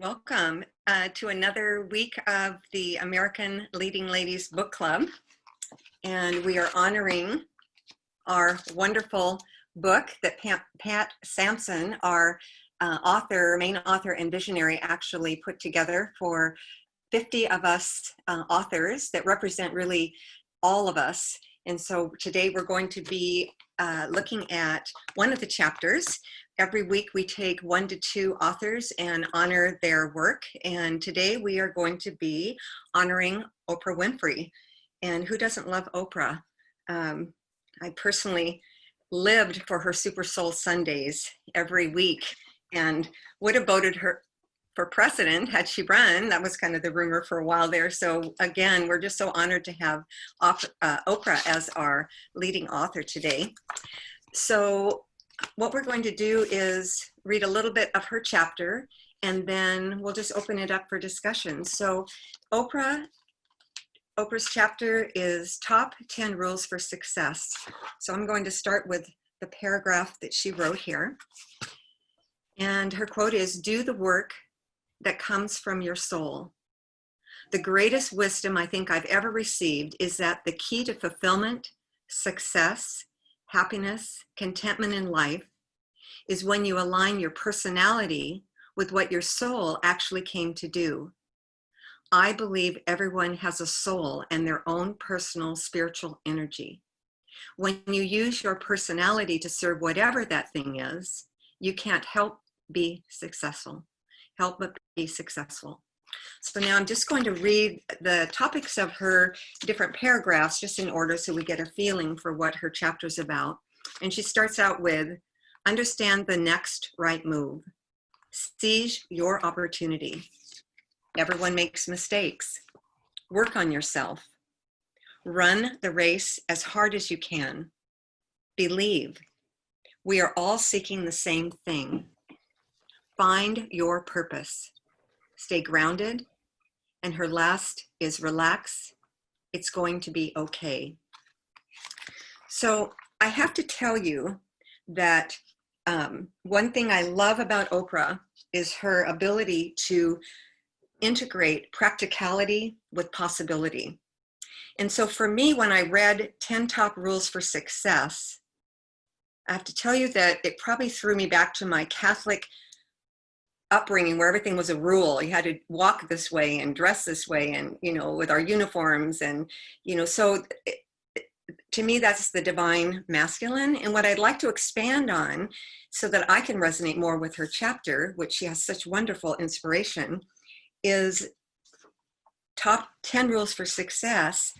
Welcome to another week of the American Leading Ladies Book Club. And we are honoring our wonderful book that Pat Sampson, our main author and visionary, actually put together for 50 of us authors that represent really all of us. And so today we're going to be looking at one of the chapters. Every week we take 1 to 2 authors and honor their work. And today we are going to be honoring Oprah Winfrey. And who doesn't love Oprah? I personally lived for her Super Soul Sundays every week and would have voted her for president had she run. That was kind of the rumor for a while there. So again, we're just so honored to have Oprah as our leading author today. So what we're going to do is read a little bit of her chapter, and then we'll just open it up for discussion. So Oprah's chapter is Top 10 Rules for Success. So I'm going to start with the paragraph that she wrote here. And her quote is, "Do the work that comes from your soul. The greatest wisdom I think I've ever received is that the key to fulfillment, success, happiness, contentment in life is when you align your personality with what your soul actually came to do. I believe everyone has a soul and their own personal spiritual energy. When you use your personality to serve whatever that thing is, you can't help but be successful. So now I'm just going to read the topics of her different paragraphs just in order so we get a feeling for what her chapter's about. And she starts out with, understand the next right move. Seize your opportunity. Everyone makes mistakes. Work on yourself. Run the race as hard as you can. Believe. We are all seeking the same thing. Find your purpose. Stay grounded." And her last is relax. It's going to be okay. So I have to tell you that one thing I love about Oprah is her ability to integrate practicality with possibility. And so for me, when I read 10 Top Rules for Success, I have to tell you that it probably threw me back to my Catholic upbringing where everything was a rule. You had to walk this way and dress this way and, with our uniforms and, so to me, that's the divine masculine. And what I'd like to expand on so that I can resonate more with her chapter, which she has such wonderful inspiration, is Top 10 Rules for Success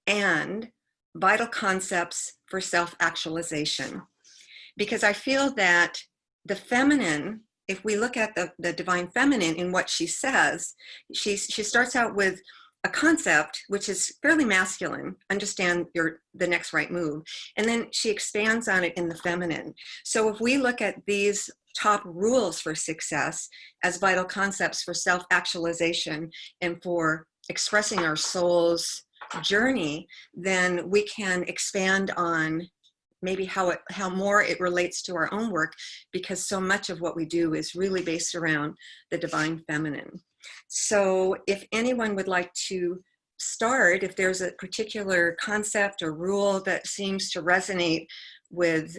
and Vital Concepts for Self-Actualization. Because I feel that the feminine, if we look at the divine feminine in what she says, she starts out with a concept which is fairly masculine, understand the next right move, and then she expands on it in the feminine. So if we look at these top rules for success as vital concepts for self-actualization and for expressing our soul's journey, then we can expand on maybe how more it relates to our own work, because so much of what we do is really based around the divine feminine. So if anyone would like to start, if there's a particular concept or rule that seems to resonate with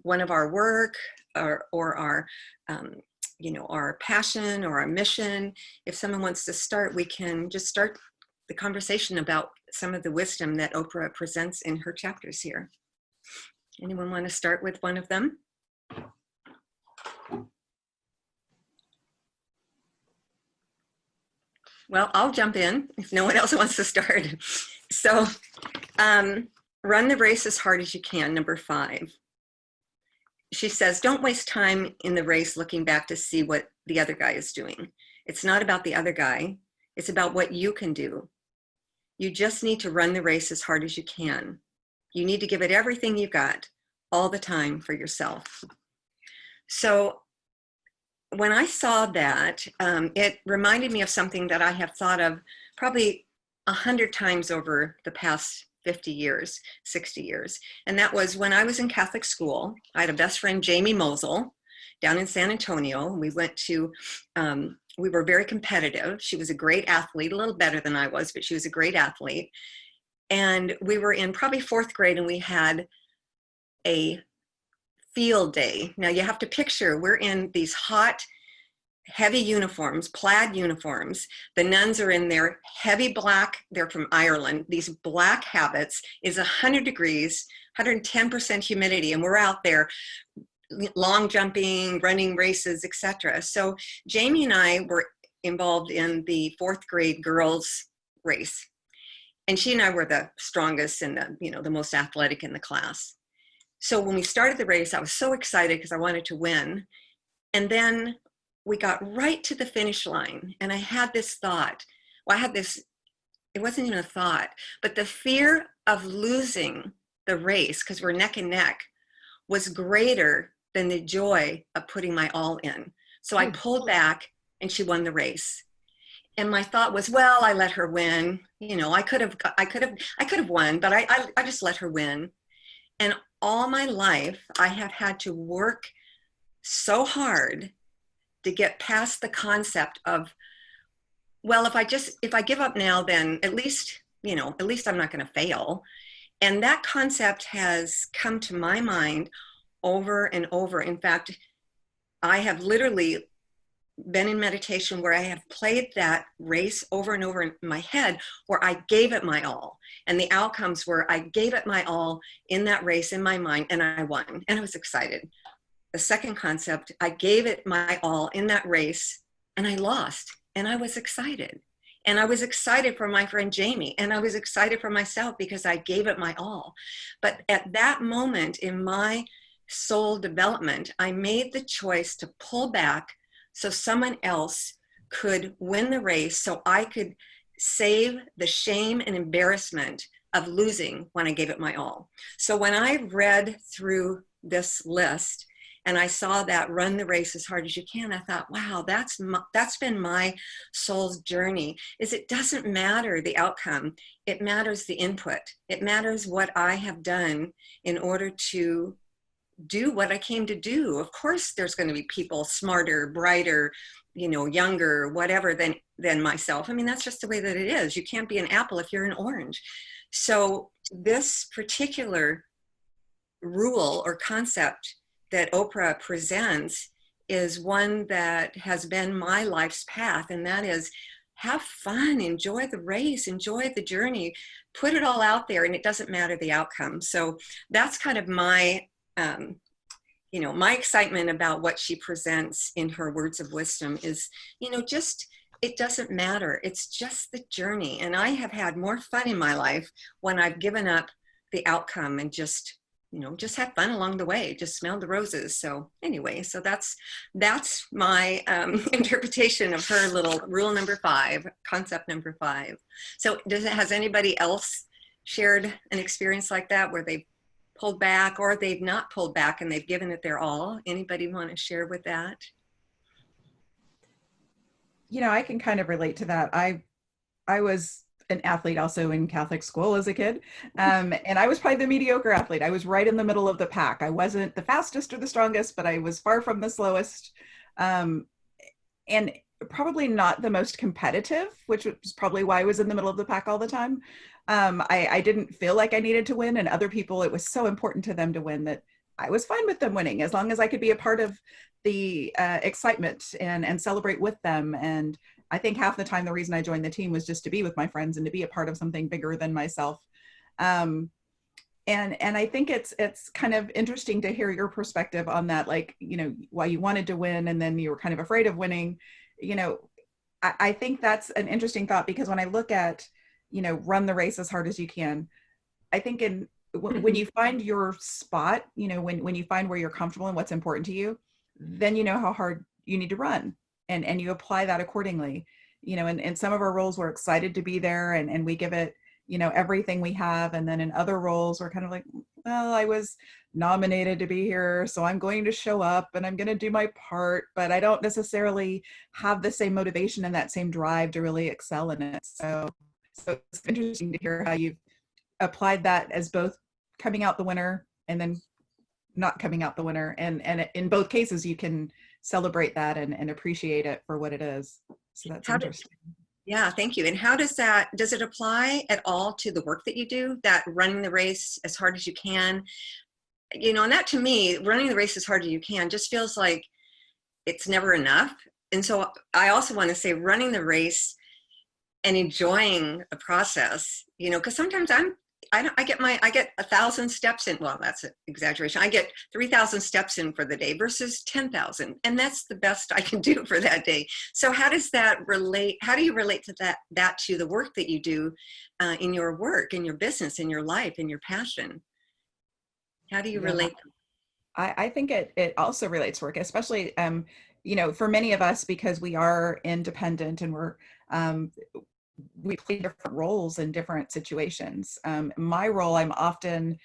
one of our work or our our passion or our mission, if someone wants to start, we can just start the conversation about some of the wisdom that Oprah presents in her chapters here. Anyone want to start with one of them? Well, I'll jump in if no one else wants to start. So run the race as hard as you can, number 5. She says, don't waste time in the race looking back to see what the other guy is doing. It's not about the other guy. It's about what you can do. You just need to run the race as hard as you can. You need to give it everything you got, all the time, for yourself. So when I saw that, it reminded me of something that I have thought of probably 100 times over the past 50 years, 60 years. And that was when I was in Catholic school. I had a best friend, Jamie Mosel, down in San Antonio. We went to we were very competitive. She was a great athlete, a little better than I was, but she was a great athlete. And we were in probably 4th grade, and we had a field day. Now you have to picture, we're in these hot, heavy uniforms, plaid uniforms. The nuns are in their heavy black, they're from Ireland. These black habits, is 100 degrees, 110% humidity, and we're out there long jumping, running races, etc. So Jamie and I were involved in the 4th grade girls race. And she and I were the strongest and the most athletic in the class. So when we started the race, I was so excited because I wanted to win. And then we got right to the finish line, and I had this thought. Well, it wasn't even a thought, but the fear of losing the race, because we're neck and neck, was greater than the joy of putting my all in. So I pulled back, and she won the race. And my thought was, well, I let her win. I could have won, but I just let her win. And all my life, I have had to work so hard to get past the concept of, well, if I give up now, then at least I'm not going to fail. And that concept has come to my mind over and over. In fact, I have literally been in meditation where I have played that race over and over in my head, where I gave it my all. And the outcomes were I gave it my all in that race in my mind, and I won, and I was excited. The second concept, I gave it my all in that race, and I lost, and I was excited. And I was excited for my friend Jamie, and I was excited for myself because I gave it my all. But at that moment in my soul development, I made the choice to pull back so someone else could win the race, so I could save the shame and embarrassment of losing when I gave it my all. So when I read through this list and I saw that run the race as hard as you can, I thought, wow, that's been my soul's journey. Is it doesn't matter the outcome, it matters the input. It matters what I have done in order to do what I came to do. Of course, there's going to be people smarter, brighter, younger, whatever than myself. I mean, that's just the way that it is. You can't be an apple if you're an orange. So this particular rule or concept that Oprah presents is one that has been my life's path, and that is have fun, enjoy the race, enjoy the journey, put it all out there, and it doesn't matter the outcome. So that's kind of my my excitement about what she presents in her words of wisdom is, just, it doesn't matter. It's just the journey. And I have had more fun in my life when I've given up the outcome and just have fun along the way, just smell the roses. So anyway, so that's my interpretation of her little rule number 5, concept number 5. So has anybody else shared an experience like that where they've pulled back, or they've not pulled back and they've given it their all? Anybody want to share with that? I can kind of relate to that. I was an athlete also in Catholic school as a kid. And I was probably the mediocre athlete. I was right in the middle of the pack. I wasn't the fastest or the strongest, but I was far from the slowest. And probably not the most competitive, which was probably why I was in the middle of the pack all the time. I didn't feel like I needed to win, and other people, it was so important to them to win that I was fine with them winning as long as I could be a part of the excitement and celebrate with them. And I think half the time the reason I joined the team was just to be with my friends and to be a part of something bigger than myself. And I think it's kind of interesting to hear your perspective on that, like, why you wanted to win and then you were kind of afraid of winning. I think that's an interesting thought, because when I look at, run the race as hard as you can, I think when you find your spot, when you find where you're comfortable and what's important to you, then you know how hard you need to run, and you apply that accordingly. In some of our roles, we're excited to be there and we give it, everything we have. And then in other roles, we're kind of like, well, I was nominated to be here, so I'm going to show up and I'm going to do my part, but I don't necessarily have the same motivation and that same drive to really excel in it. So it's interesting to hear how you've applied that as both coming out the winner and then not coming out the winner. And in both cases, you can celebrate that and appreciate it for what it is. So that's How do, interesting. yeah, thank you. And how does it apply at all to the work that you do, that running the race as hard as you can? You know, and that to me, running the race as hard as you can just feels like it's never enough. And so I also want to say running the race and enjoying the process, you know, because sometimes I get 1,000 steps in. Well, that's an exaggeration. I get 3,000 steps in for the day versus 10,000. And that's the best I can do for that day. So how does that relate? How do you relate to that to the work that you do in your work, in your business, in your life, in your passion? How do you Yeah, relate? I think it also relates to work, especially, you know, for many of us, because we are independent and um, we play different roles in different situations. My role, I'm often,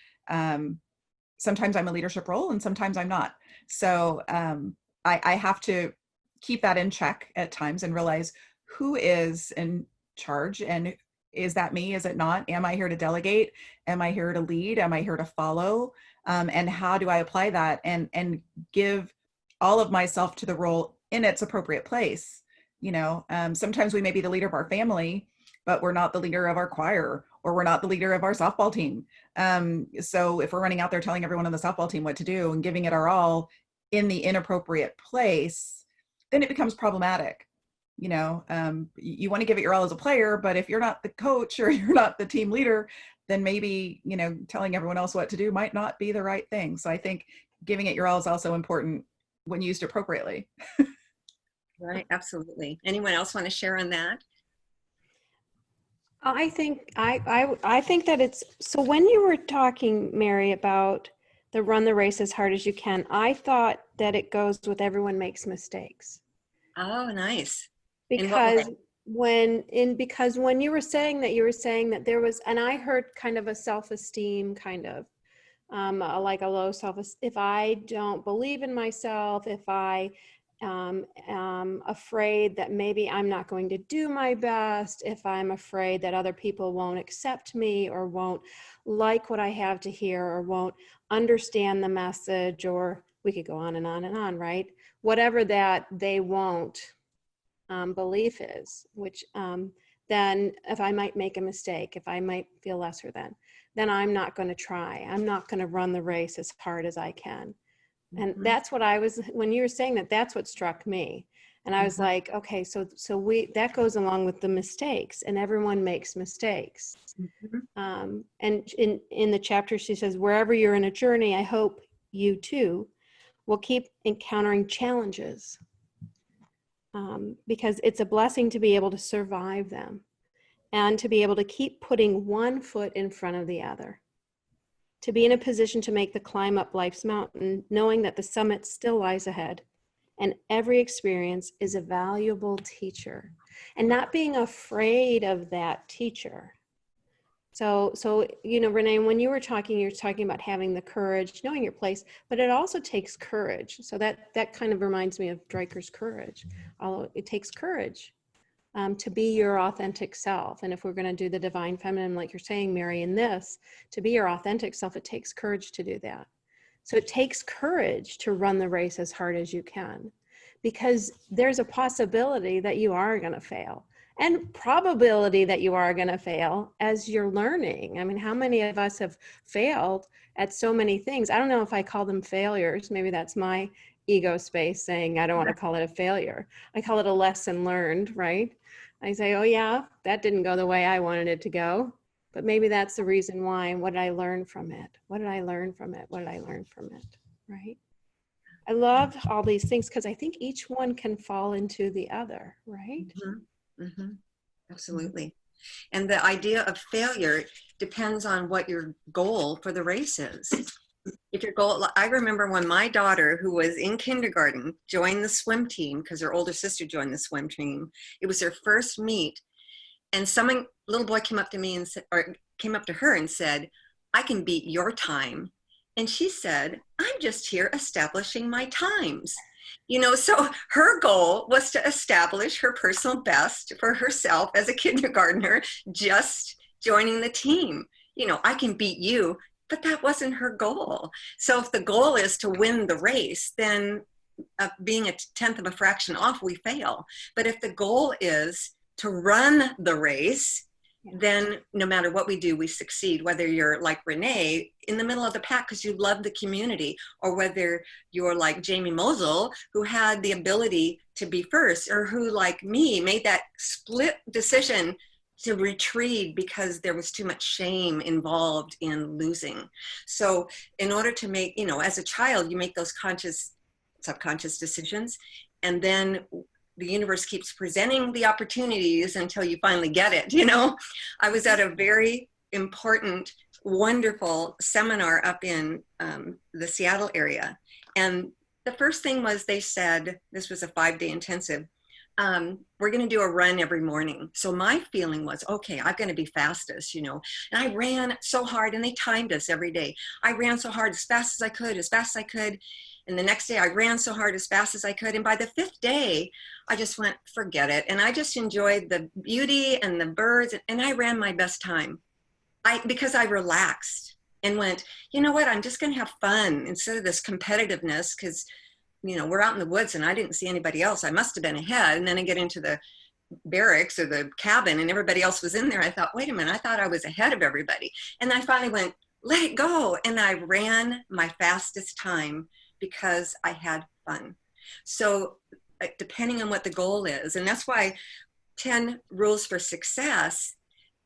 sometimes I'm a leadership role and sometimes I'm not. So I have to keep that in check at times and realize who is in charge, and is that me? Is it not? Am I here to delegate? Am I here to lead? Am I here to follow? And how do I apply that and give all of myself to the role in its appropriate place? You know, sometimes we may be the leader of our family, but we're not the leader of our choir, or we're not the leader of our softball team. So if we're running out there telling everyone on the softball team what to do and giving it our all in the inappropriate place, then it becomes problematic. You know, you want to give it your all as a player, but if you're not the coach or you're not the team leader, then maybe, you know, telling everyone else what to do might not be the right thing. So I think giving it your all is also important when used appropriately. Right, absolutely. Anyone else want to share on that? I think that it's so. When you were talking, Mary, about the run the race as hard as you can, I thought that it goes with everyone makes mistakes. Oh, nice. In what way? Because when you were saying that there was, and I heard kind of a self-esteem kind of like a low if I don't believe in myself, if I am afraid that maybe I'm not going to do my best, if I'm afraid that other people won't accept me or won't like what I have to hear or won't understand the message, or we could go on and on and on, right? Whatever that they won't belief is, which then if I might make a mistake, if I might feel lesser than, then I'm not going to try. I'm not going to run the race as hard as I can. And that's what I was, when you were saying that, that's what struck me. And I was like, okay, so that goes along with the mistakes, and everyone makes mistakes. And in the chapter, she says, wherever you're in a journey, I hope you too will keep encountering challenges. Because it's a blessing to be able to survive them and to be able to keep putting one foot in front of the other, to be in a position to make the climb up life's mountain, knowing that the summit still lies ahead and every experience is a valuable teacher, and not being afraid of that teacher. So, you know, Renee, when you were talking, you're talking about having the courage, knowing your place, but it also takes courage. So that kind of reminds me of Dreiker's courage. Although it takes courage to be your authentic self. And if we're going to do the divine feminine, like you're saying, Mary, in this, to be your authentic self, it takes courage to do that. So it takes courage to run the race as hard as you can, because there's a possibility that you are going to fail. And probability that you are going to fail as you're learning. I mean, how many of us have failed at so many things? I don't know if I call them failures. Maybe that's my ego space saying I don't want to call it a failure. I call it a lesson learned, right? I say, oh yeah, that didn't go the way I wanted it to go. But maybe that's the reason why. What did I learn from it? What did I learn from it? What did I learn from it? Right? I love all these things because I think each one can fall into the other, right? Absolutely. And the idea of failure depends on what your goal for the race is. If your goal, I remember when my daughter, who was in kindergarten, joined the swim team because her older sister joined the swim team. It was her first meet, and little boy came up to me and said, or came up to her and said, "I can beat your time." And she said, "I'm just here establishing my times." You know, so her goal was to establish her personal best for herself as a kindergartner, just joining the team. You know, I can beat you, but that wasn't her goal. So if the goal is to win the race, then being a tenth of a fraction off, we fail. But if the goal is to run the race, then no matter what we do, we succeed. Whether you're like Renee in the middle of the pack because you love the community, or whether you're like Jamie Mosel, who had the ability to be first, or who, like me, made that split decision to retreat because there was too much shame involved in losing. So in order to make, you know, as a child, you make those conscious, subconscious decisions, and then the universe keeps presenting the opportunities until you finally get it, you know? I was at a very important, wonderful seminar up in the Seattle area. And the first thing was, they said, this was a 5-day intensive, we're going to do a run every morning. So my feeling was, okay, I'm going to be fastest, you know. And I ran so hard, and they timed us every day. I ran so hard, as fast as I could, as fast as I could. And the next day I ran so hard, as fast as I could. And by the 5th day, I just went, forget it. And I just enjoyed the beauty and the birds. And I ran my best time because I relaxed and went, you know what, I'm just going to have fun instead of this competitiveness, because, you know, we're out in the woods and I didn't see anybody else. I must have been ahead. And then I get into the barracks or the cabin and everybody else was in there. I thought, wait a minute, I thought I was ahead of everybody. And I finally went, let it go. And I ran my fastest time because I had fun. So depending on what the goal is, and that's why 10 rules for success,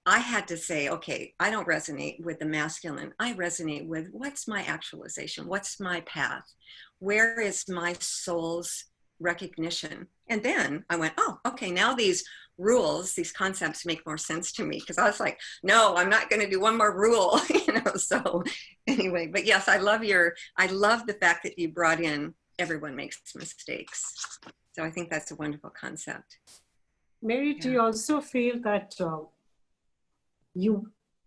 I had to say, okay, I don't resonate with the masculine. I resonate with, what's my actualization? What's my path? Where is my soul's recognition? And then I went, oh, okay, now these rules, these concepts make more sense to me, because I was like, no, I'm not going to do one more rule, you know. So anyway, but yes, I love the fact that you brought in everyone makes mistakes. So I think that's a wonderful concept. Mary, do you also feel that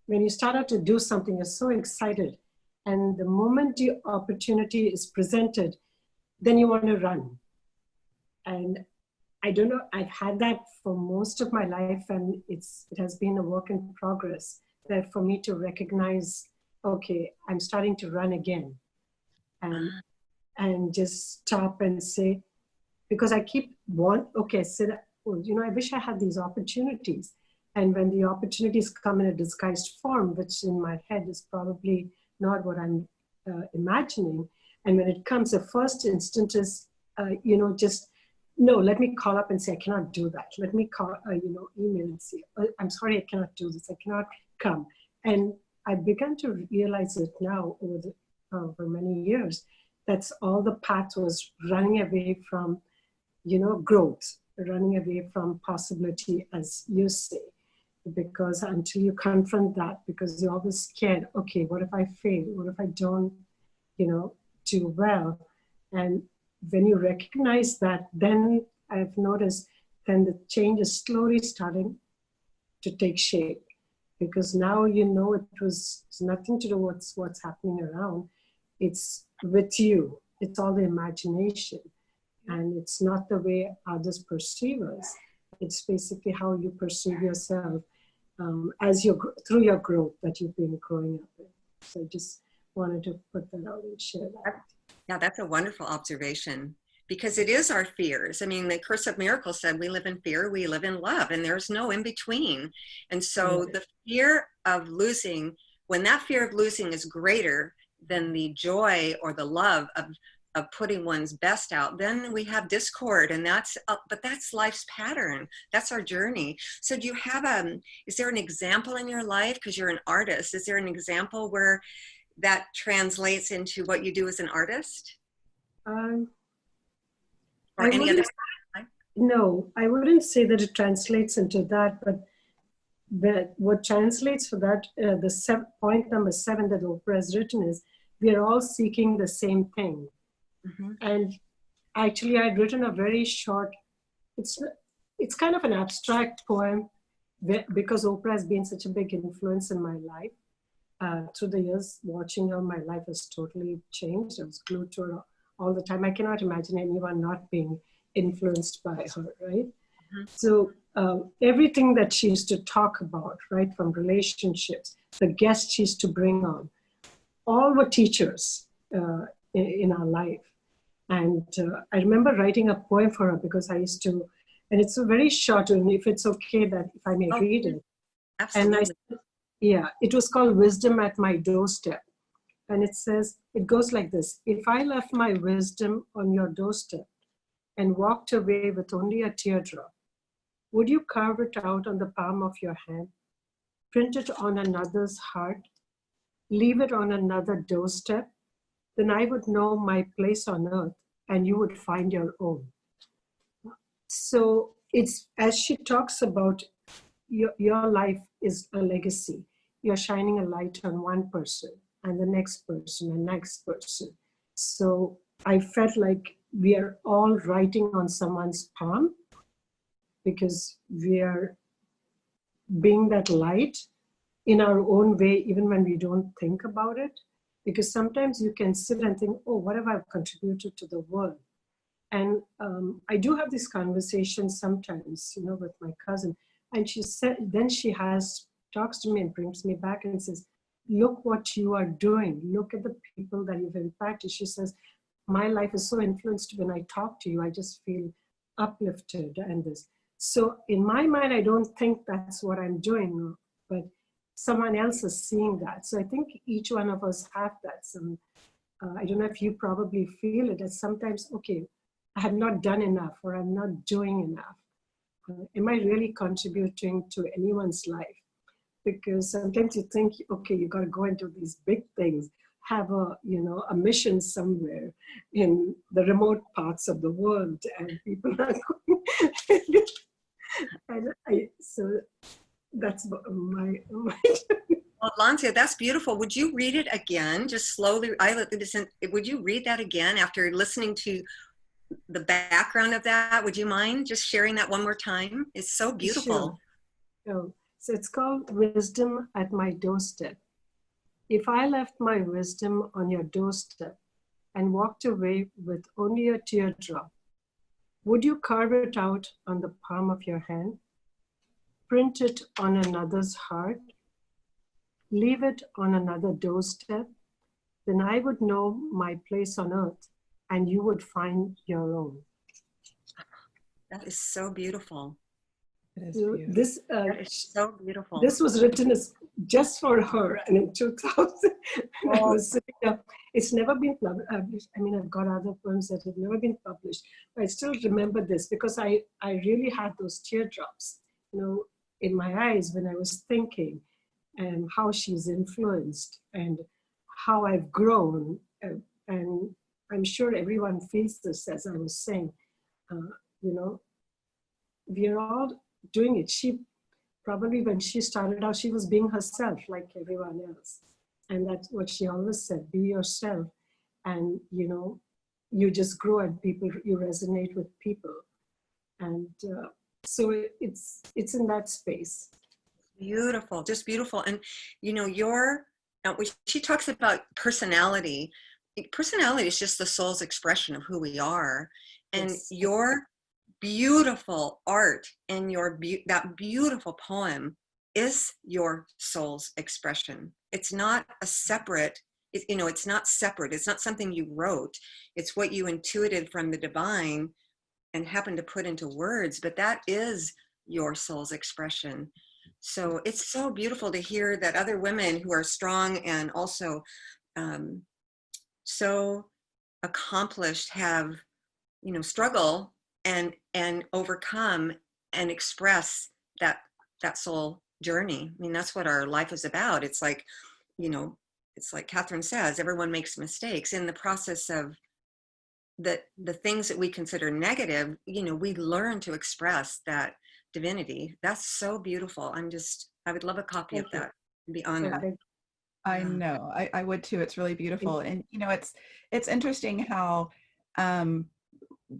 when you start out to do something, you're so excited, and the moment the opportunity is presented, then you want to run? And I don't know, I've had that for most of my life, and it has been a work in progress, that for me to recognize, okay, I'm starting to run again, and just stop and say, because I keep you know, I wish I had these opportunities. And when the opportunities come in a disguised form, which in my head is probably not what I'm imagining, and when it comes, the first instant is, you know, just, no, let me call up and say, I cannot do that. Let me call, you know, email and say, I'm sorry, I cannot do this. I cannot come. And I began to realize it now over many years. That's all the path was, running away from, you know, growth, running away from possibility, as you say. Because until you confront that, because you're always scared, okay, what if I fail? What if I don't, you know, do well? And when you recognize that, then I've noticed then the change is slowly starting to take shape, because now you know it's nothing to do with what's happening around. It's with you. It's all the imagination, and it's not the way others perceive us. It's basically how you perceive yourself as through your growth that you've been growing up in. So I just wanted to put that out and share that. Yeah, that's a wonderful observation, because it is our fears. I mean, the Course of Miracles said we live in fear, we live in love, and there's no in between. And so the fear of losing, when that fear of losing is greater than the joy or the love of putting one's best out, then we have discord, and but that's life's pattern. That's our journey. So do you have is there an example in your life, because you're an artist, is there an example where that translates into what you do as an artist? Or any other? No, I wouldn't say that it translates into that, but what translates for that, point number 7 that Oprah has written is, we are all seeking the same thing. Mm-hmm. And actually I'd written a very short, it's kind of an abstract poem, because Oprah has been such a big influence in my life. Through the years, watching her, my life has totally changed. I was glued to her all the time. I cannot imagine anyone not being influenced by her, right? Mm-hmm. So everything that she used to talk about, right, from relationships, the guests she used to bring on, all were teachers in our life. And I remember writing a poem for her because I used to, and it's a very short, and if it's okay that if I may Oh, read it. And absolutely. yeah, it was called Wisdom at My Doorstep. And it says, it goes like this: if I left my wisdom on your doorstep and walked away with only a teardrop, would you carve it out on the palm of your hand, print it on another's heart, leave it on another doorstep? Then I would know my place on earth and you would find your own. So it's, as she talks about, your life is a legacy. You're shining a light on one person and the next person and next person. So I felt like we are all writing on someone's palm because we are being that light in our own way, even when we don't think about it. Because sometimes you can sit and think, oh, what have I contributed to the world? And I do have these conversations sometimes, with my cousin. And she said, then she talks to me and brings me back and says, look what you are doing. Look at the people that you've impacted. She says, my life is so influenced when I talk to you. I just feel uplifted and this. So in my mind, I don't think that's what I'm doing, but someone else is seeing that. So I think each one of us have that. I don't know if you probably feel it as sometimes, okay, I have not done enough or I'm not doing enough. Am I really contributing to anyone's life? Because sometimes you think, okay, you got to go into these big things, have a mission somewhere in the remote parts of the world, and people are going. So that's my. Well, Lancia, that's beautiful. Would you read it again, just slowly? Would you read that again after listening to the background of that? Would you mind just sharing that one more time? It's so beautiful. Sure. So it's called Wisdom at My Doorstep. If I left my wisdom on your doorstep and walked away with only a teardrop, would you carve it out on the palm of your hand, print it on another's heart, leave it on another doorstep? Then I would know my place on earth and you would find your own. That is so beautiful. It is beautiful. That is so beautiful. This was written just for her, and in 2000, I was sitting up. It's never been published. I mean, I've got other poems that have never been published, but I still remember this because I really had those teardrops, in my eyes when I was thinking, and how she's influenced and how I've grown, and I'm sure everyone feels this as I was saying. We're all doing it. She probably, when she started out, she was being herself like everyone else. And that's what she always said, be yourself. And, you just grow and you resonate with people. And so it's in that space. Beautiful, just beautiful. And, she talks about personality. Personality is just the soul's expression of who we are. And Yes. your beautiful art and that beautiful poem is your soul's expression. It's not a separate, it's not separate. It's not something you wrote. It's what you intuited from the divine and happened to put into words, but that is your soul's expression. So it's so beautiful to hear that other women who are strong and also so accomplished have, struggle and overcome and express that soul journey. I mean, that's what our life is about. It's like, it's like Catherine says, everyone makes mistakes. In the process of the things that we consider negative, we learn to express that divinity. That's so beautiful. I would love a copy of that and be honored. I know, I would too. It's really beautiful. And, it's interesting how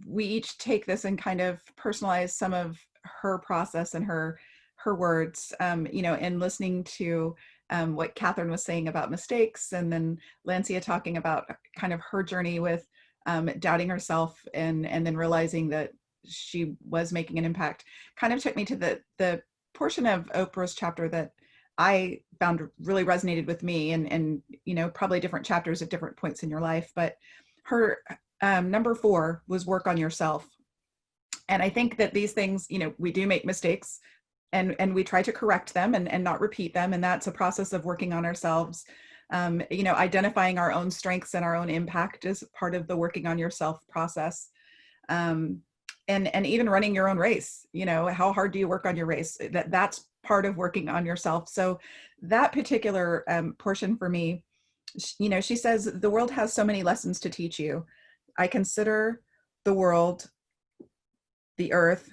we each take this and kind of personalize some of her process and her words, and listening to what Catherine was saying about mistakes, and then Lancia talking about kind of her journey with doubting herself and then realizing that she was making an impact, kind of took me to the portion of Oprah's chapter that I found really resonated with me, and probably different chapters at different points in your life, but Number 4 was work on yourself. And I think that these things, we do make mistakes, and we try to correct them and not repeat them. And that's a process of working on ourselves. Identifying our own strengths and our own impact is part of the working on yourself process. And even running your own race, how hard do you work on your race? That's part of working on yourself. So that particular portion for me, she says, the world has so many lessons to teach you. I consider the world, the earth,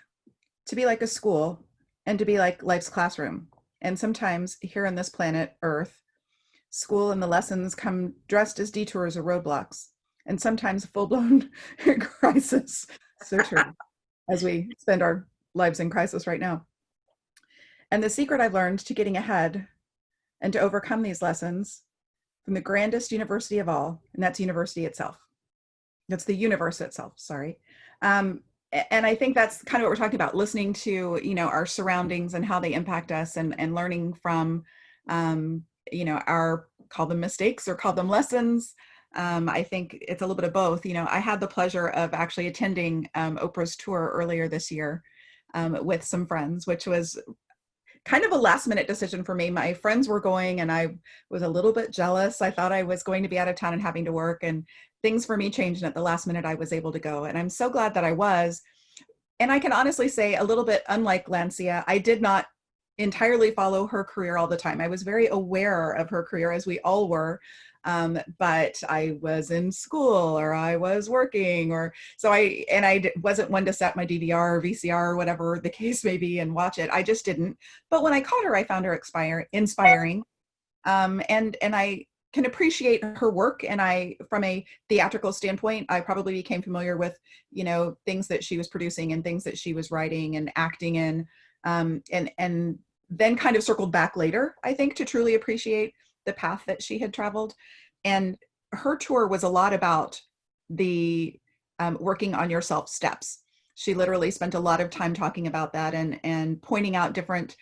to be like a school and to be like life's classroom. And sometimes here on this planet Earth, school and the lessons come dressed as detours or roadblocks, and sometimes a full-blown crisis. So true, as we spend our lives in crisis right now. And the secret I've learned to getting ahead and to overcome these lessons from the grandest university of all, and that's university itself. That's the universe itself, sorry. And I think that's kind of what we're talking about, listening to, our surroundings and how they impact us, and learning from, our, call them mistakes or call them lessons. I think it's a little bit of both. I had the pleasure of actually attending Oprah's tour earlier this year with some friends, which was kind of a last minute decision for me. My friends were going and I was a little bit jealous. I thought I was going to be out of town and having to work, and things for me changed, and at the last minute I was able to go. And I'm so glad that I was. And I can honestly say, a little bit unlike Lancia, I did not entirely follow her career all the time. I was very aware of her career, as we all were. But I was in school, or I was working, or so I wasn't one to set my DVR or VCR or whatever the case may be and watch it. I just didn't. But when I caught her, I found her inspiring. And I can appreciate her work. And from a theatrical standpoint, I probably became familiar with, things that she was producing and things that she was writing and acting in. And then kind of circled back later, I think, to truly appreciate the path that she had traveled. And her tour was a lot about the working on yourself steps. She literally spent a lot of time talking about that and pointing out different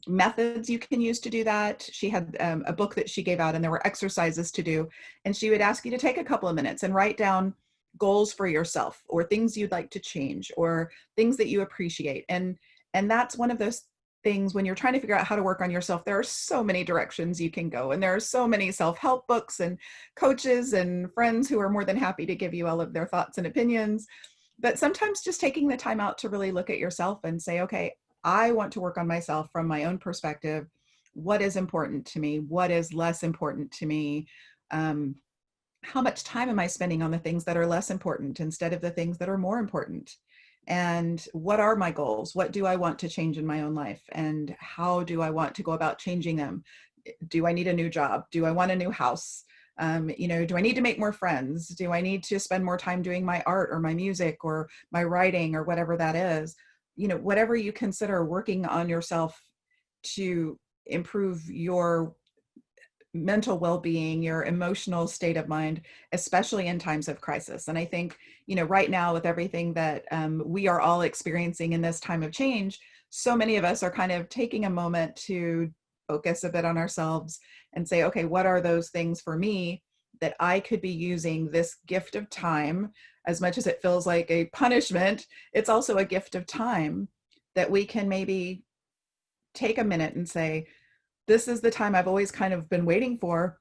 methods you can use to do that. She had a book that she gave out, and there were exercises to do. And she would ask you to take a couple of minutes and write down goals for yourself, or things you'd like to change, or things that you appreciate. And that's one of those things, when you're trying to figure out how to work on yourself, there are so many directions you can go. And there are so many self-help books and coaches and friends who are more than happy to give you all of their thoughts and opinions. But sometimes just taking the time out to really look at yourself and say, okay, I want to work on myself from my own perspective. What is important to me? What is less important to me? How much time am I spending on the things that are less important instead of the things that are more important? And what are my goals? What do I want to change in my own life? And how do I want to go about changing them? Do I need a new job? Do I want a new house? Do I need to make more friends? Do I need to spend more time doing my art or my music or my writing or whatever that is? Whatever you consider working on yourself to improve your mental well-being, your emotional state of mind, especially in times of crisis. And I think, right now, with everything that we are all experiencing in this time of change, so many of us are kind of taking a moment to focus a bit on ourselves and say, okay, what are those things for me that I could be using this gift of time? As much as it feels like a punishment, it's also a gift of time that we can maybe take a minute and say, this is the time I've always kind of been waiting for,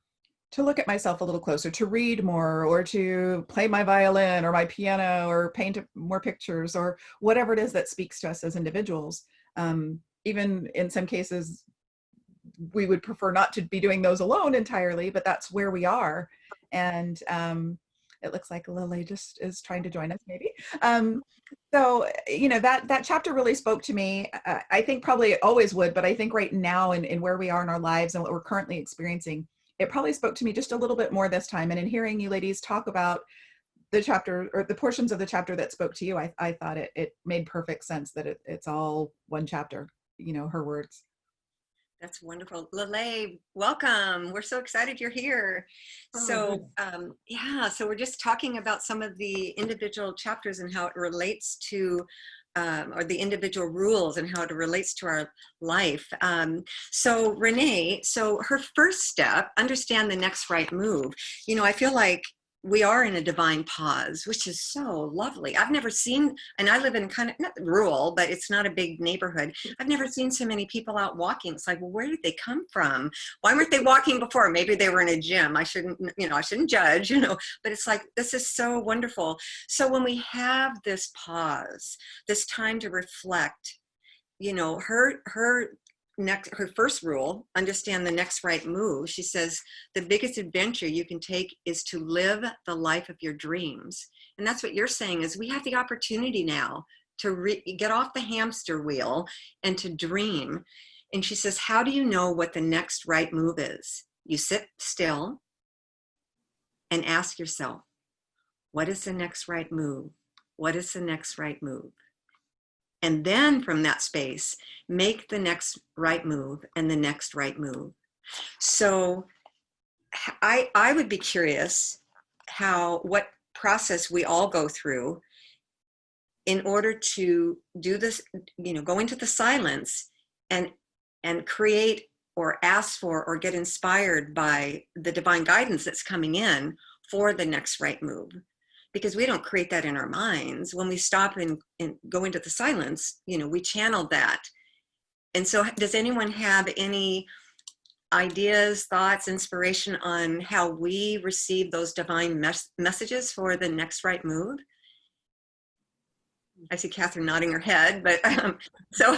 to look at myself a little closer, to read more, or to play my violin or my piano, or paint more pictures, or whatever it is that speaks to us as individuals. Even in some cases, we would prefer not to be doing those alone entirely, but that's where we are. And it looks like Lily just is trying to join us, maybe. So, that chapter really spoke to me. I think probably it always would, but I think right now, in where we are in our lives and what we're currently experiencing, it probably spoke to me just a little bit more this time. And in hearing you ladies talk about the chapter, or the portions of the chapter that spoke to you, I thought it made perfect sense that it's all one chapter, her words. That's wonderful. Lele, welcome. We're so excited you're here. So we're just talking about some of the individual chapters and how it relates to, or the individual rules and how it relates to our life. So Renee, so her first step, understand the next right move. I feel like we are in a divine pause, which is so lovely. I've never seen, and I live in kind of, not rural, but it's not a big neighborhood. I've never seen so many people out walking. It's like, well, where did they come from? Why weren't they walking before? Maybe they were in a gym. I shouldn't, I shouldn't judge, but it's like, this is so wonderful. So when we have this pause, this time to reflect, her first rule, understand the next right move. She says the biggest adventure you can take is to live the life of your dreams. And that's what you're saying, is we have the opportunity now to get off the hamster wheel and to dream. And she says, how do you know what the next right move is? You sit still and ask yourself, what is the next right move? What is the next right move? And then from that space, make the next right move and the next right move. So I would be curious what process we all go through in order to do this, go into the silence and create or ask for or get inspired by the divine guidance that's coming in for the next right move. Because we don't create that in our minds. When we stop and go into the silence, we channel that. And so does anyone have any ideas, thoughts, inspiration on how we receive those divine messages for the next right move? I see Catherine nodding her head, but so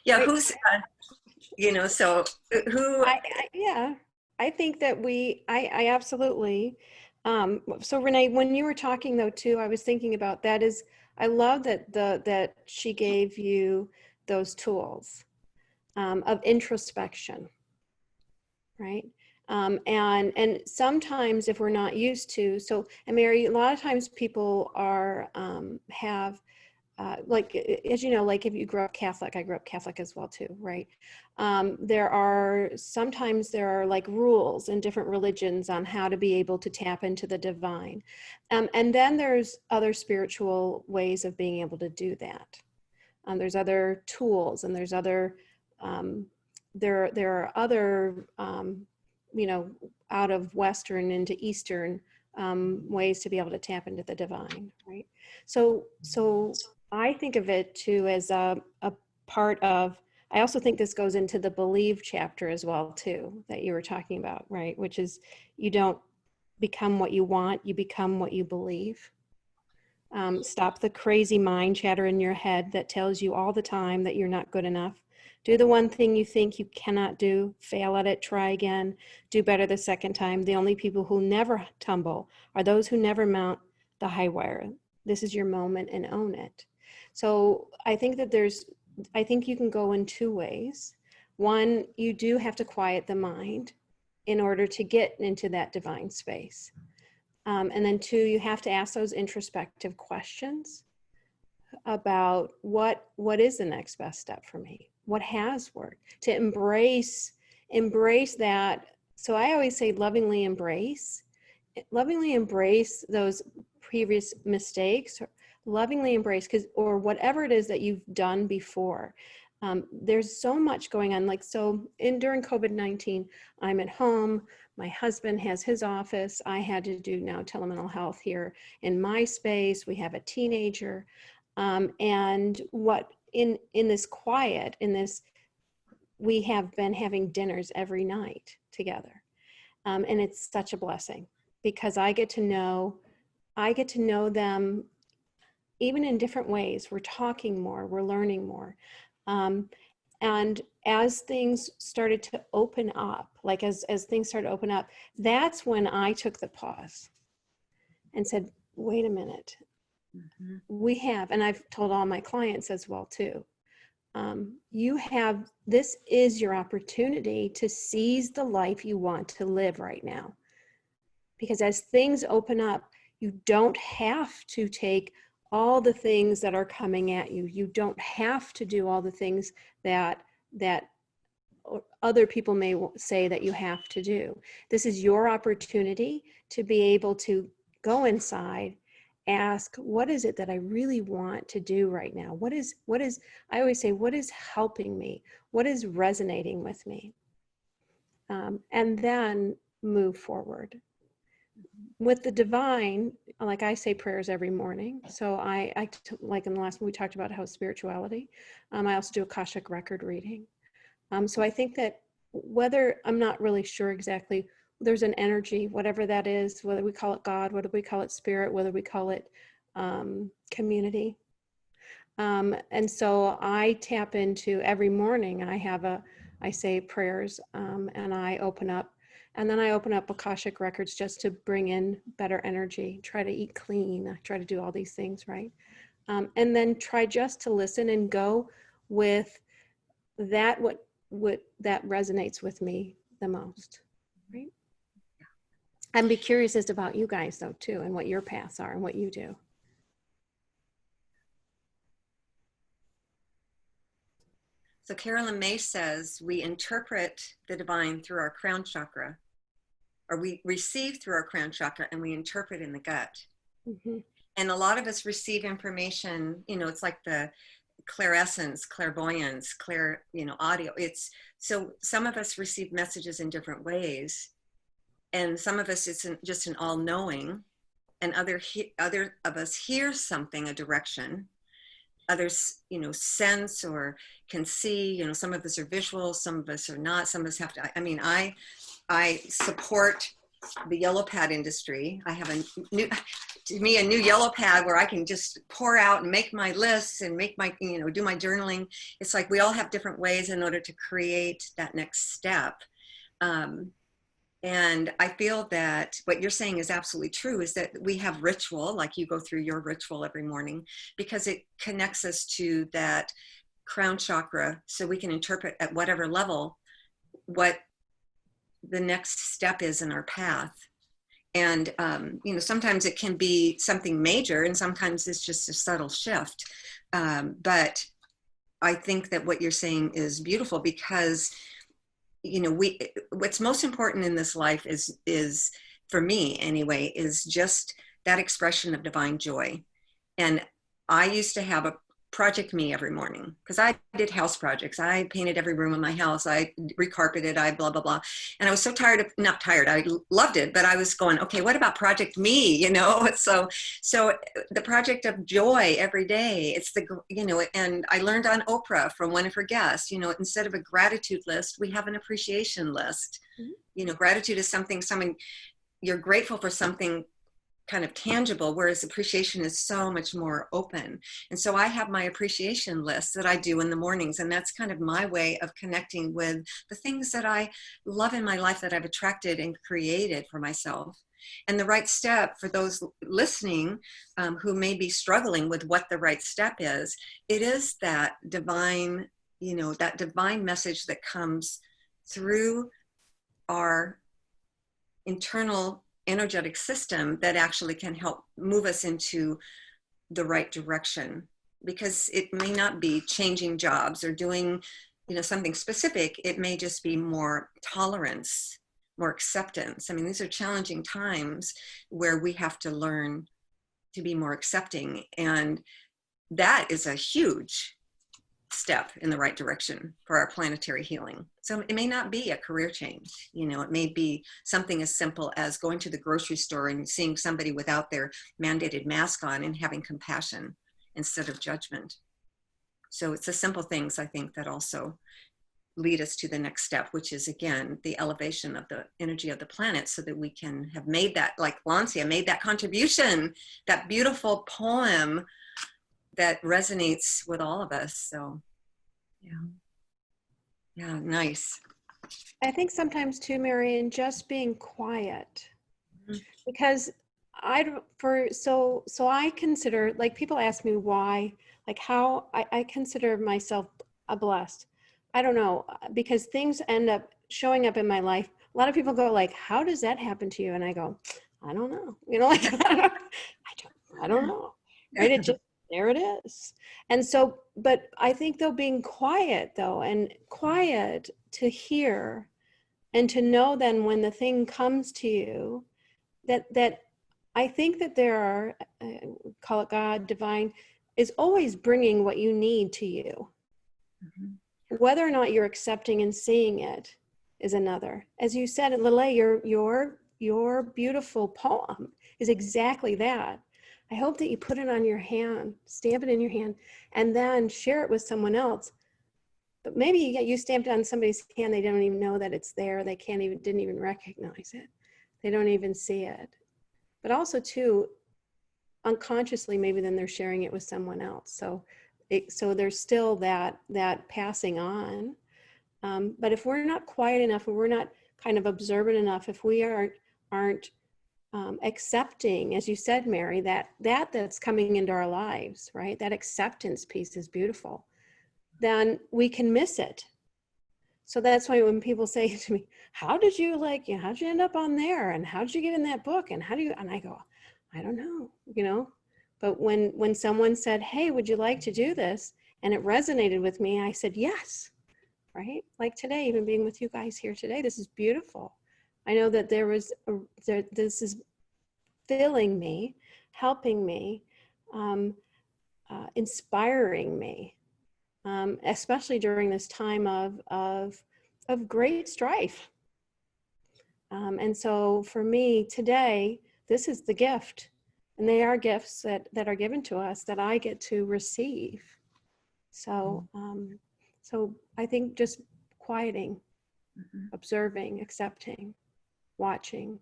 yeah, who's, so who? I think that I absolutely. So Renee, when you were talking though too, I was thinking about that I love that she gave you those tools of introspection, right? And sometimes if we're not used to, and Mary, a lot of times people have like, as you know, like if you grew up Catholic, I grew up Catholic as well too, right? Sometimes there are like rules in different religions on how to be able to tap into the divine. And then there's other spiritual ways of being able to do that. There's other tools, and there's other, there are other, out of Western into Eastern ways to be able to tap into the divine, right? So I think of it too as a part of, I also think this goes into the believe chapter as well too, that you were talking about, right? Which is, you don't become what you want, you become what you believe. Stop the crazy mind chatter in your head that tells you all the time that you're not good enough. Do the one thing you think you cannot do, fail at it, try again, do better the second time. The only people who never tumble are those who never mount the high wire. This is your moment, and own it. So I think that I think you can go in two ways. One, you do have to quiet the mind in order to get into that divine space. And then two, you have to ask those introspective questions about what is the next best step for me? What has worked? To embrace that. So I always say lovingly embrace those previous mistakes, lovingly embrace, or whatever it is that you've done before. There's so much going on. During COVID-19, I'm at home. My husband has his office. I had to do now telemental health here in my space. We have a teenager. And what in this quiet, we have been having dinners every night together. And it's such a blessing because I get to know them even in different ways. We're talking more, we're learning more. And as things started to open up, as things started to open up, that's when I took the pause and said, wait a minute. Mm-hmm. We have, and I've told all my clients as well too, this is your opportunity to seize the life you want to live right now. Because as things open up, you don't have to take all the things that are coming at you. You don't have to do all the things that other people may say that you have to do. This is your opportunity to be able to go inside, ask, what is it that I really want to do right now? What is, I always say, what is helping me? What is resonating with me? And then move forward. with the divine, like I say prayers every morning. So like in the last one, we talked about how spirituality. I also do Akashic record reading. So I think that whether, I'm not really sure exactly, there's an energy, whatever that is, whether we call it God, whether we call it spirit, whether we call it community. And so I tap into every morning. I say prayers, and I open up. And then I open up Akashic records just to bring in better energy, try to eat clean, I try to do all these things, right? And then try just to listen and go with that, what that resonates with me the most, right? And be curious as about you guys though too, and what your paths are and what you do. So Carolyn May says we interpret the divine through our crown chakra, or we receive through our crown chakra and we interpret in the gut. Mm-hmm. And a lot of us receive information, it's like the clairescence, clairvoyance, audio. It's so some of us receive messages in different ways, and some of us it's just an all-knowing, and other of us hear something, a direction. Others, sense or can see. Some of us are visual, some of us are not. Some of us have to. I support the yellow pad industry. I have a new yellow pad where I can just pour out and make my lists and make my, do my journaling. It's like we all have different ways in order to create that next step. And I feel that what you're saying is absolutely true, is that we have ritual, like you go through your ritual every morning, because it connects us to that crown chakra, so we can interpret at whatever level what the next step is in our path. And, sometimes it can be something major, and sometimes it's just a subtle shift. But I think that what you're saying is beautiful, because what's most important in this life is for me anyway, is just that expression of divine joy. And I used to have a project me every morning, because I did house projects. I painted every room in my house. I recarpeted, I blah, blah, blah. And I was so not tired. I loved it, but I was going, okay, what about project me? So the project of joy every day, it's and I learned on Oprah from one of her guests, instead of a gratitude list, we have an appreciation list. Mm-hmm. Gratitude is something you're grateful for, something kind of tangible, whereas appreciation is so much more open. And so I have my appreciation list that I do in the mornings, and that's kind of my way of connecting with the things that I love in my life, that I've attracted and created for myself. And the right step for those listening who may be struggling with what the right step is, it is that divine, that divine message that comes through our internal energetic system that actually can help move us into the right direction. Because it may not be changing jobs or doing, something specific. It may just be more tolerance, more acceptance. These are challenging times where we have to learn to be more accepting. And that is a huge step in the right direction for our planetary healing. So it may not be a career change. It may be something as simple as going to the grocery store and seeing somebody without their mandated mask on and having compassion instead of judgment. So it's the simple things, I think, that also lead us to the next step, which is, again, the elevation of the energy of the planet, so that we can have made that, like Lancia made that contribution, that beautiful poem that resonates with all of us. So yeah, nice. I think sometimes too, Marian, just being quiet, because I consider, like, people ask me why, like how I consider myself a blessed. I don't know, because things end up showing up in my life. A lot of people go like, how does that happen to you? And I go, I don't know, like, I don't know, right? It just, there it is. And so, but I think though, being quiet though, and quiet to hear and to know then when the thing comes to you, that I think that there are, call it God, divine, is always bringing what you need to you. Mm-hmm. Whether or not you're accepting and seeing it is another. As you said, Lele, your your beautiful poem is exactly that. I hope that you put it on your hand, stamp it in your hand, and then share it with someone else. But maybe you stamped it on somebody's hand, they don't even know that it's there. They didn't even recognize it. They don't even see it. But also too, unconsciously, maybe then they're sharing it with someone else. So there's still that passing on. But if we're not quiet enough, or we're not kind of observant enough, if we aren't accepting, as you said, Mary, that's coming into our lives, right? That acceptance piece is beautiful. Then we can miss it. So that's why when people say to me, how'd you end up on there? And how'd you get in that book? And and I go, I don't know, But when someone said, hey, would you like to do this? And it resonated with me, I said, yes, right? Like today, even being with you guys here today, this is beautiful. I know that this is filling me, helping me, inspiring me, especially during this time of great strife. And so for me today, this is the gift. And they are gifts that are given to us that I get to receive. So, so I think just quieting, observing, accepting, watching,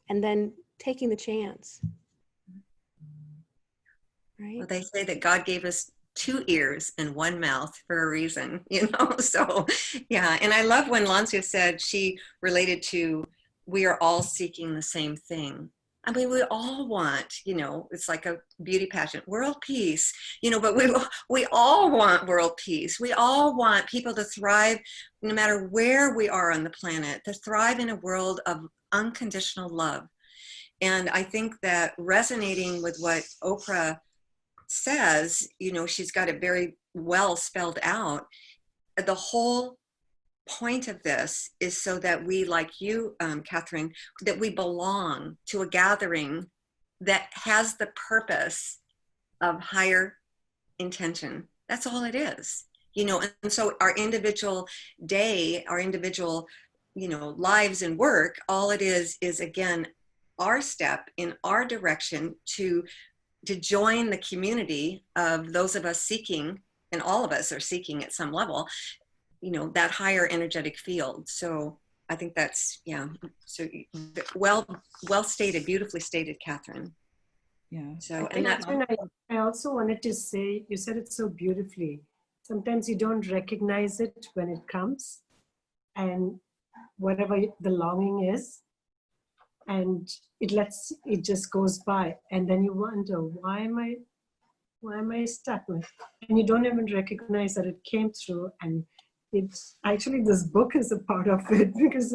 and then taking the chance. Right? Well, they say that God gave us 2 ears and 1 mouth for a reason, So, yeah. And I love when Lancia said she related to, we are all seeking the same thing. I mean, we all want, it's like a beauty pageant, world peace, but we all want world peace. We all want people to thrive, no matter where we are on the planet, to thrive in a world of unconditional love. And I think that resonating with what Oprah says, she's got it very well spelled out. The whole point of this is so that we, like you, Catherine, that we belong to a gathering that has the purpose of higher intention. That's all it is, and so our individual day, our individual, lives and work, all it is again, our step in our direction to join the community of those of us seeking, and all of us are seeking at some level, that higher energetic field. So I think that's, so well stated, beautifully stated, Catherine. Yeah. So, and Catherine, I also wanted to say, you said it so beautifully. Sometimes you don't recognize it when it comes, and whatever the longing is, and it just goes by, and then you wonder, why am I stuck with? And you don't even recognize that it came through. And it's actually, this book is a part of it, because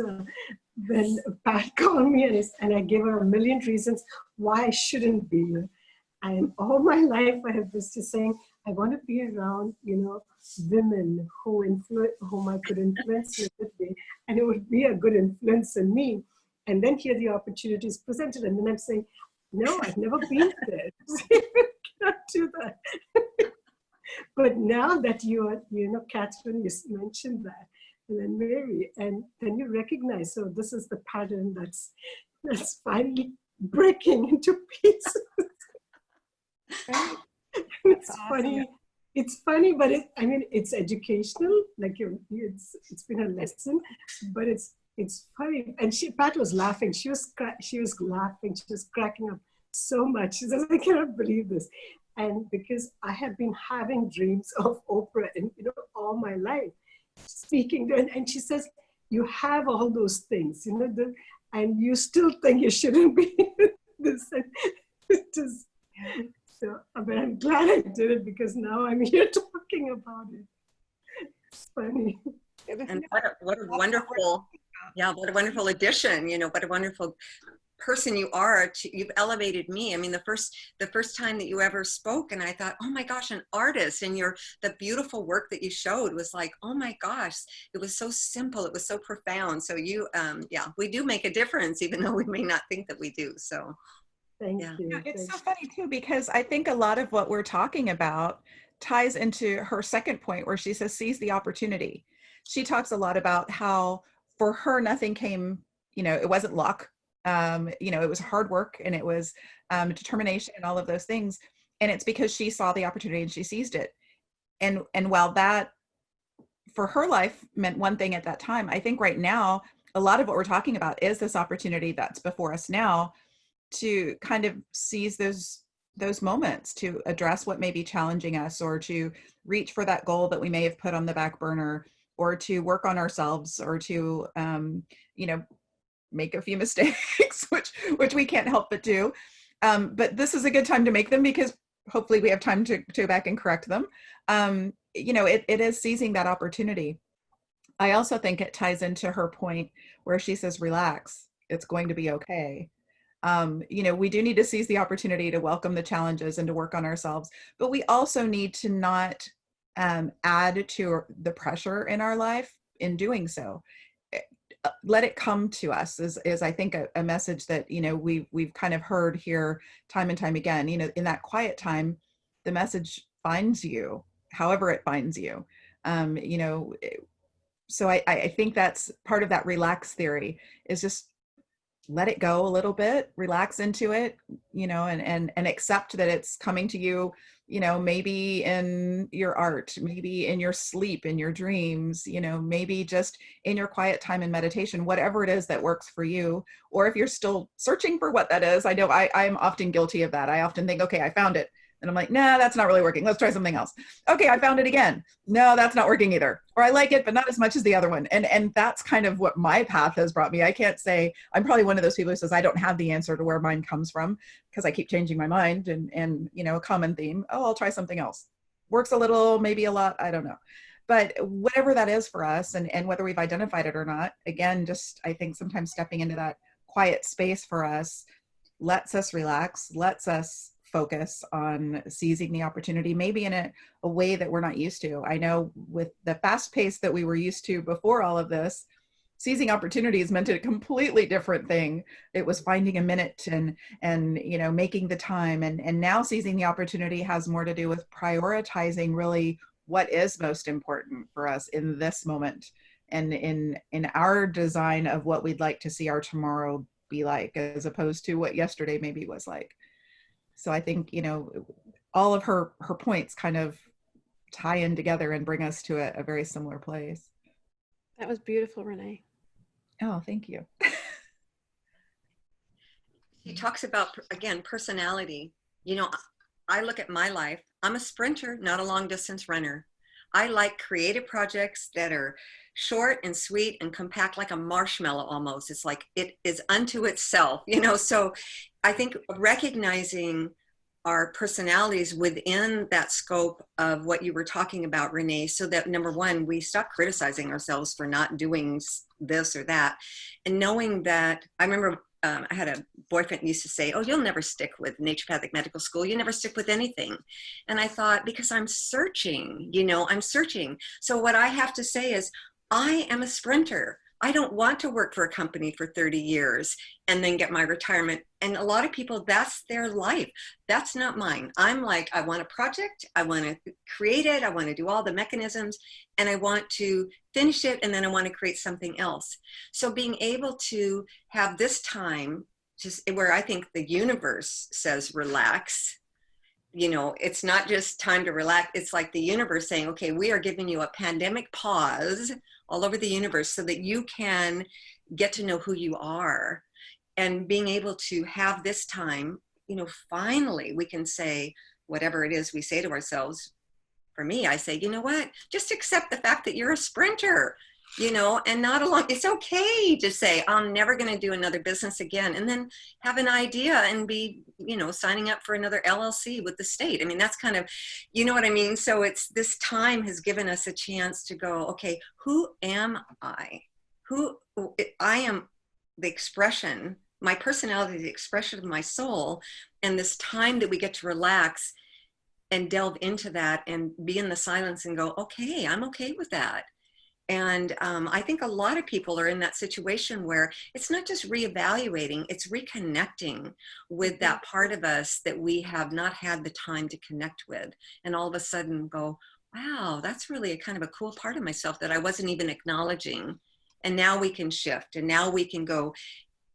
when Pat called me and I gave her a million reasons why I shouldn't be here. And all my life I have been just saying, I want to be around, women whom I could influence with me, and it would be a good influence in me. And then here the opportunity is presented, and then I'm saying, no, I've never been there. I cannot do that. But now that Catherine, you mentioned that, and then Mary, and then you recognize, so this is the pattern that's finally breaking into pieces. Right? It's Awesome. funny. It's funny, but it's educational. Like it's been a lesson, but it's funny. And Pat was laughing. She was laughing. She was cracking up so much. She says, I cannot believe this. And because I have been having dreams of Oprah and all my life, speaking to her, and she says, you have all those things, and you still think you shouldn't be this. So, but I'm glad I did it, because now I'm here talking about it. It's funny. And what a wonderful, what a wonderful addition, what a wonderful person you are. You've elevated me. I mean, the first time that you ever spoke, and I thought, oh my gosh, an artist, and the beautiful work that you showed was like, oh my gosh, it was so simple, it was so profound. So you, we do make a difference, even though we may not think that we do. So Thank you. Yeah, it's so funny too, because I think a lot of what we're talking about ties into her second point, where she says, seize the opportunity. She talks a lot about how for her, nothing came, it wasn't luck. You know, it was hard work, and it was determination and all of those things. And it's because she saw the opportunity and she seized it. And while that for her life meant one thing at that time, I think right now, a lot of what we're talking about is this opportunity that's before us now to kind of seize those moments, to address what may be challenging us, or to reach for that goal that we may have put on the back burner, or to work on ourselves, or to you know, make a few mistakes, which we can't help but do. But this is a good time to make them, because hopefully we have time to go back and correct them. You know, it is seizing that opportunity. I also think it ties into her point where she says, relax, it's going to be okay. You know, we do need to seize the opportunity to welcome the challenges and to work on ourselves, but we also need to not add to the pressure in our life in doing so. Let it come to us is I think a message that, you know, we've kind of heard here time and time again. You know, in that quiet time, the message finds you, however it finds you. You know, so I think that's part of that relax theory, is just let it go a little bit, relax into it, you know, and accept that it's coming to you, you know, maybe in your art, maybe in your sleep, in your dreams, you know, maybe just in your quiet time and meditation, whatever it is that works for you. Or if you're still searching for what that is, I know I'm often guilty of that. I often think, okay, I found it. And I'm like, nah, that's not really working. Let's try something else. Okay, I found it again. No, that's not working either. Or I like it, but not as much as the other one. And that's kind of what my path has brought me. I can't say, I'm probably one of those people who says I don't have the answer to where mine comes from, because I keep changing my mind. And you know, a common theme, oh, I'll try something else. Works a little, maybe a lot, I don't know. But whatever that is for us, and whether we've identified it or not, again, just I think sometimes stepping into that quiet space for us lets us relax, lets us focus on seizing the opportunity, maybe in a way that we're not used to. I know with the fast pace that we were used to before all of this, seizing opportunities meant a completely different thing. It was finding a minute and you know, making the time. And now seizing the opportunity has more to do with prioritizing really what is most important for us in this moment, and in our design of what we'd like to see our tomorrow be like, as opposed to what yesterday maybe was like. So I think, you know, all of her points kind of tie in together and bring us to a very similar place. That was beautiful, Renee. Oh, thank you. She talks about, again, personality. You know, I look at my life. I'm a sprinter, not a long distance runner. I like creative projects that are short and sweet and compact, like a marshmallow almost. It's like it is unto itself, you know. So I think recognizing our personalities within that scope of what you were talking about, Renee, so that number one, we stop criticizing ourselves for not doing this or that. And knowing that, I remember I had a boyfriend who used to say, oh, you'll never stick with naturopathic medical school. You never stick with anything. And I thought, because I'm searching, you know, I'm searching. So what I have to say is, I am a sprinter. I don't want to work for a company for 30 years and then get my retirement. And a lot of people, that's their life. That's not mine. I'm like, I want a project. I want to create it. I want to do all the mechanisms, and I want to finish it. And then I want to create something else. So being able to have this time, just where I think the universe says, relax. You know, it's not just time to relax. It's like the universe saying, okay, we are giving you a pandemic pause all over the universe so that you can get to know who you are. And being able to have this time, you know, finally we can say whatever it is we say to ourselves. For me, I say, you know what, just accept the fact that you're a sprinter, you know, and not along. It's okay to say, I'm never going to do another business again, and then have an idea and be, you know, signing up for another LLC with the state. I mean, that's kind of, you know what I mean? So it's, this time has given us a chance to go, okay, who am I? I am the expression, my personality, the expression of my soul, and this time that we get to relax and delve into that and be in the silence and go, okay, I'm okay with that. And I think a lot of people are in that situation where it's not just reevaluating, it's reconnecting with that part of us that we have not had the time to connect with. And all of a sudden go, wow, that's really a kind of a cool part of myself that I wasn't even acknowledging. And now we can shift, and now we can go,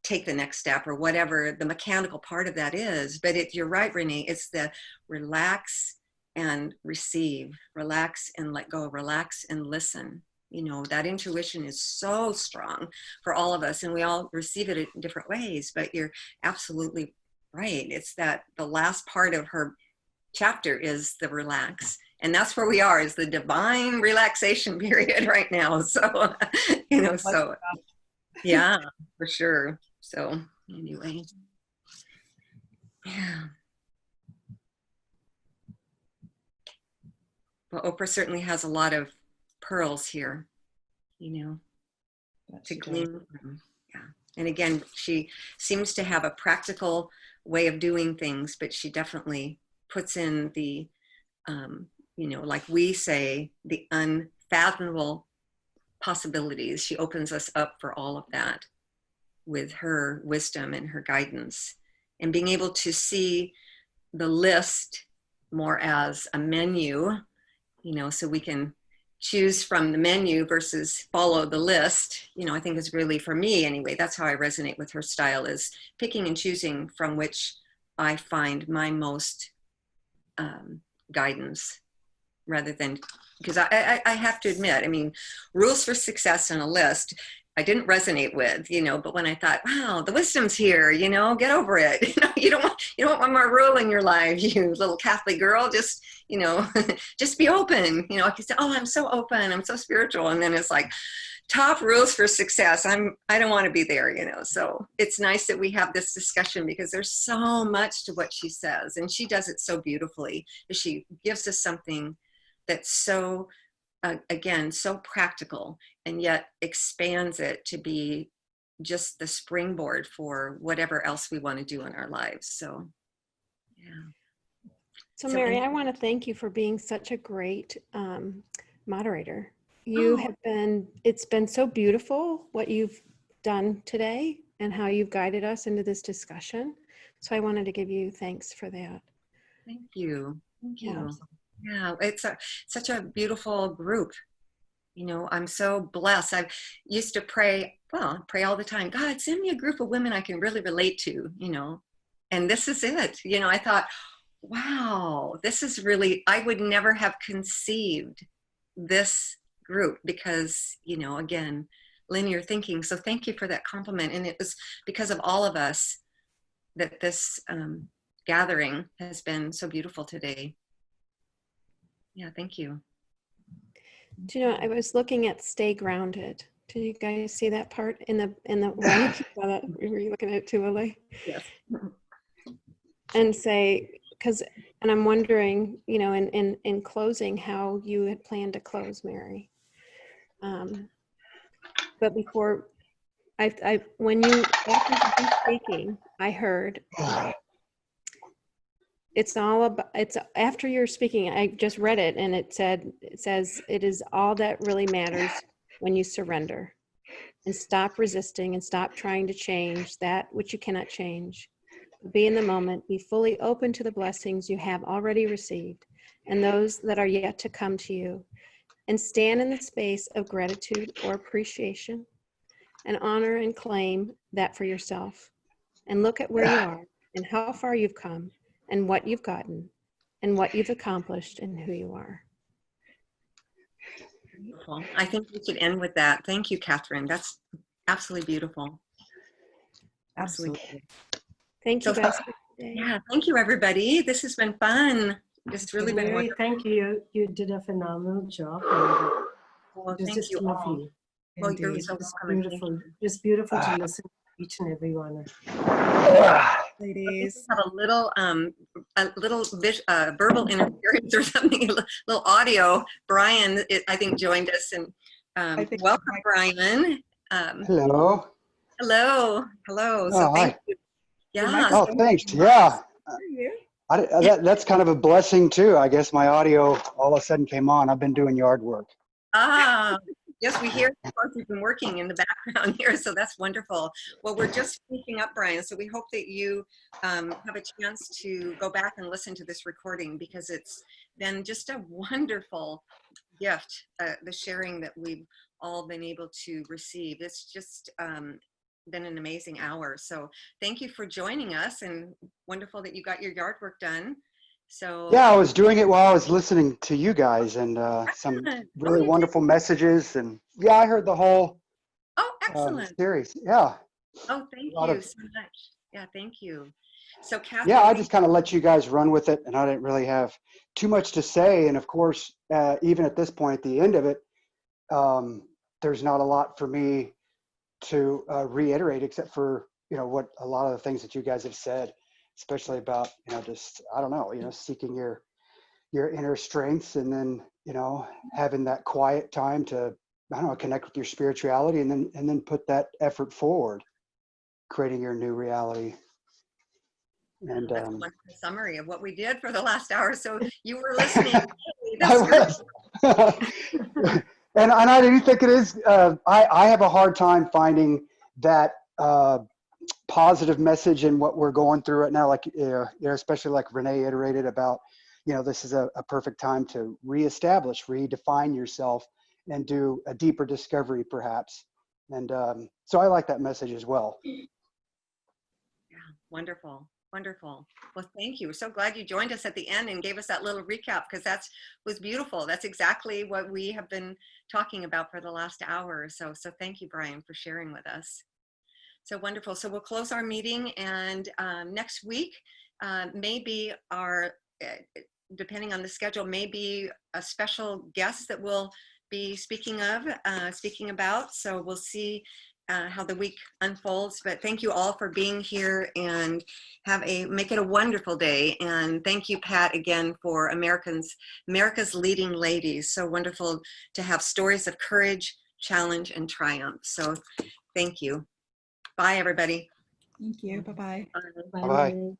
take the next step or whatever the mechanical part of that is. But you're right, Renee, it's the relax and receive, relax and let go, relax and listen. You know, that intuition is so strong for all of us, and we all receive it in different ways, but you're absolutely right. It's that the last part of her chapter is the relax. And that's where we are, is the divine relaxation period right now. So, you know, so yeah, for sure. So anyway, yeah. Well, Oprah certainly has a lot of pearls here, you know, to glean from. Yeah. And again, she seems to have a practical way of doing things, but she definitely puts in the, you know, like we say, the unfathomable possibilities. She opens us up for all of that with her wisdom and her guidance, and being able to see the list more as a menu, you know, so we can choose from the menu versus follow the list, you know, I think is really, for me anyway, that's how I resonate with her style, is picking and choosing from which I find my most guidance, rather than, because I have to admit, I mean, rules for success on a list, I didn't resonate with, you know, but when I thought, wow, the wisdom's here, you know, get over it. You know, you don't want one more rule in your life, you little Catholic girl, just, you know, just be open. You know, I could say, oh, I'm so open, I'm so spiritual. And then it's like, top rules for success. I don't want to be there, you know. So it's nice that we have this discussion, because there's so much to what she says, and she does it so beautifully. She gives us something that's so, again, so practical, and yet expands it to be just the springboard for whatever else we want to do in our lives. So, yeah. So Mary, I want to thank you for being such a great moderator. You have been, it's been so beautiful what you've done today and how you've guided us into this discussion. So I wanted to give you thanks for that. Thank you. Thank you. Yeah. Yeah, it's such a beautiful group. You know, I'm so blessed. I used to pray all the time. God, send me a group of women I can really relate to, you know, and this is it. You know, I thought, wow, this is really, I would never have conceived this group, because, you know, again, linear thinking. So thank you for that compliment. And it was because of all of us that this gathering has been so beautiful today. Yeah, thank you. Do you know, I was looking at stay grounded. Did you guys see that part in the one? Were you looking at it too, Lily? Yes. And say, and I'm wondering, you know, in closing, how you had planned to close, Mary. But before, when you, after you were speaking, I heard, it's all about, it's after you're speaking, I just read it, and it says, it is all that really matters when you surrender and stop resisting and stop trying to change that which you cannot change. Be in the moment, be fully open to the blessings you have already received and those that are yet to come to you, and stand in the space of gratitude or appreciation, and honor and claim that for yourself, and look at where you are and how far you've come and what you've gotten and what you've accomplished and who you are. Beautiful. I think we should end with that. Thank you, Catherine. That's absolutely beautiful. Absolutely. Thank you, guys. Yeah, thank you, everybody. This has been fun. It's really been Mary, wonderful. thank you. You did a phenomenal job. Well, It was thank just you all. lovely. Well, you're Indeed. so It's welcome. And thank beautiful. you. It's beautiful to listen to each and every one of Ladies. We have a little verbal interference or something, a little audio. Brian, I think, joined us, and welcome, Brian. Hello. Hello. So Oh, thank hi. you. Your Yeah. microphone thanks. is Yeah. you. That's kind of a blessing too. I guess my audio all of a sudden came on. I've been doing yard work. Yes, we hear, of course, you've been working in the background here, so that's wonderful. Well, we're just finishing up, Brian, so we hope that you have a chance to go back and listen to this recording, because it's been just a wonderful gift, the sharing that we've all been able to receive. It's just been an amazing hour. So thank you for joining us, and wonderful that you got your yard work done. So Yeah, I was doing it while I was listening to you guys, and some excellent. Oh, really you did? wonderful messages. And yeah, I heard the whole Oh, excellent. series. Yeah, Oh, thank a lot you of, so much. Yeah, thank you. So Kathy, yeah, I just kind of let you guys run with it, and I didn't really have too much to say. And of course, even at this point, at the end of it, there's not a lot for me to reiterate, except for, what a lot of the things that you guys have said, especially about, just, I don't know, seeking your inner strengths, and then, having that quiet time to, I don't know, connect with your spirituality, and then put that effort forward, creating your new reality. And that's a wonderful summary of what we did for the last hour. So you were listening. I That's great. was. And I do think it is, I have a hard time finding that positive message in what we're going through right now. Like, especially like Renee iterated about, this is a perfect time to reestablish, redefine yourself, and do a deeper discovery perhaps. And so I like that message as well. Yeah, wonderful. Wonderful. Well, thank you. We're so glad you joined us at the end and gave us that little recap, because that was beautiful. That's exactly what we have been talking about for the last hour or so. So thank you, Brian, for sharing with us. So wonderful. So we'll close our meeting, and next week maybe our, depending on the schedule, maybe a special guest that we'll be speaking about. So we'll see how the week unfolds, but thank you all for being here, and make it a wonderful day. And thank you, Pat, again, for America's Leading Ladies. So wonderful to have stories of courage, challenge, and triumph. So thank you. Bye, everybody. Thank you. Bye-bye. Bye. Bye, Bye-bye. Renee.